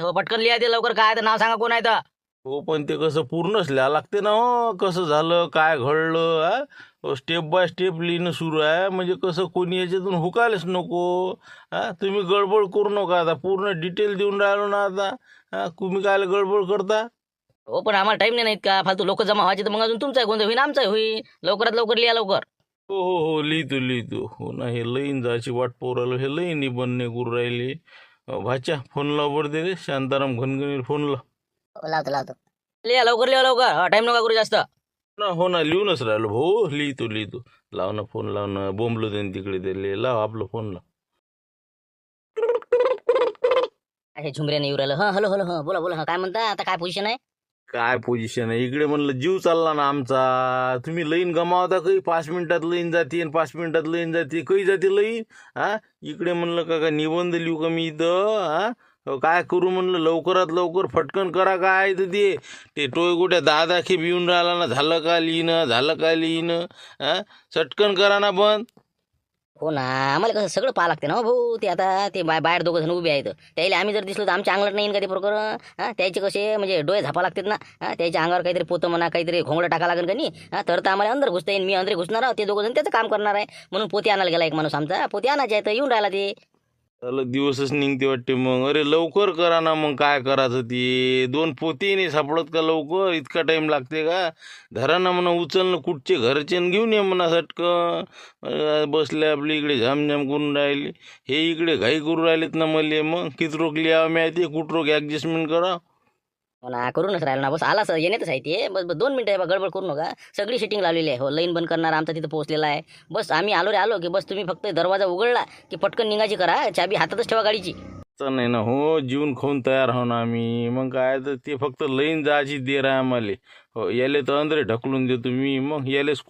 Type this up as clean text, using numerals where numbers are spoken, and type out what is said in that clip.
हो पटकन लिहा ते लवकर, काय तर नाव सांगा कोण आहे तर. हो पण ते कसं पूर्णच लिहा लागते ना हो, कसं झालं काय घडलं स्टेप बाय स्टेप लिहिणं सुरू आहे, म्हणजे कसं कोणी याच्यातून हुकायलाच नको. तुम्ही गडबड करू नका, आता पूर्ण डिटेल देऊन राहिलो ना आता. तुम्ही काय गडबड करता? हो पण आम्हाला टाइम नाही नाहीत का, फालतू लोक जमा व्हायचे तर मग अजून तुमचा गोंधळ होईल, आमचा होईल. लवकरात लवकर लिहा लवकर. हो हो हो लिहितो लिहितो. हो ना, हे लईन जायची वाट पोरालो, हे लईन बनणे करू राहिले. भाच्या फोन लाव बरं दे रे, शांताराम घनघणीर फोन लाव. लावतो लावतो. लिहा लवकर, लिहा लवकर, टाइम नका करू जास्त. हो ना लिहूनच राहिलो भाऊ, लिहितो लिहितो. लाव ना फोन, लाव ना, बोंबलो देईन तिकडे ते, लाव आपलं फोन लाव. हे झुमऱ्याने येऊ राहिलं. हा हॅलो हॅलो, हा बोला बोला, हा काय म्हणता, आता काय पोझिशन आहे? काय पोझिशन आहे इकडे, म्हणलं जीव चालला ना आमचा. तुम्ही लईन गमावता, काही 5 मिनिटात लईन जाते आणि 5 मिनिटात लईन जाते, काही जाते लईन. इकडे म्हणलं का निबंध लिहू का मी इथं. काय करू म्हणलं, लवकरात लवकर फटकन करा. काय आहे तर ते टोयगोट्या दादा खेप येऊन राहिला ना, झालं का लिहिणं, झालं का लिहिणं. चटकन करा ना बंद. हो ना, आम्हाला कसं सगळं पाहा लागते ना हो भाऊ. ते आता ते बाहेर दोघं जण उभे आहेत, त्याला आम्ही जर दिसलो तर आमच्या अंगावर नाही येईन का ते प्रकरण. त्याचे कसे म्हणजे डोळे झापा लागतात ना. त्याच्या अंगावर काहीतरी पोतं म्हणा, काहीतरी घोंगडं टाका लागेल का नाही. तर आम्हाला अंदर घुसता येईल, मी अंदर घुसणार आहोत, ते दोघं जण त्याचं काम करणार आहे. म्हणून पोते आणायला गेला एक माणूस आमचा, पोते आणायचे आहे तर येऊन राहिला ते. झालं दिवसच निघते वाटते मग. अरे लवकर करा ना मग, काय करायचं ते. 2 पोती नाही सापडत का लवकर, इतका टाइम लागते का? धरा ना म्हणा उचलणं कुठचे घरचे न घेऊन ये म्हणा सटकन. बसले आपली इकडे झामझाम करून राहिले, हे इकडे घाई करून राहिलेत ना मले. मग किती रोख लिहा माहिती, कुठ रोख ॲडजस्टमेंट करा. हो ना, करूनच राहिला ना, बस आला सर येण्यातच आहे ते. बस बस 2 मिनिटं आहे बा, गडबड करू नका. सगळी सेटिंग लावलेली आहे. हो लाईन बंद करणार आमचा तिथं पोहोचलेला आहे. बस आम्ही आलो रे आलो, की बस तुम्ही फक्त दरवाजा उघडला की पटकन निघायची करा, चाबी हातातच ठेवा गाडीची. तर नाही ना हो, जीवन खाऊन तयार हो ना आम्ही. मग काय तर ते फक्त लईन जायची देर आहे आम्हाला. हो याले तर अंदरे ढकलून देतो मी, मग यालेच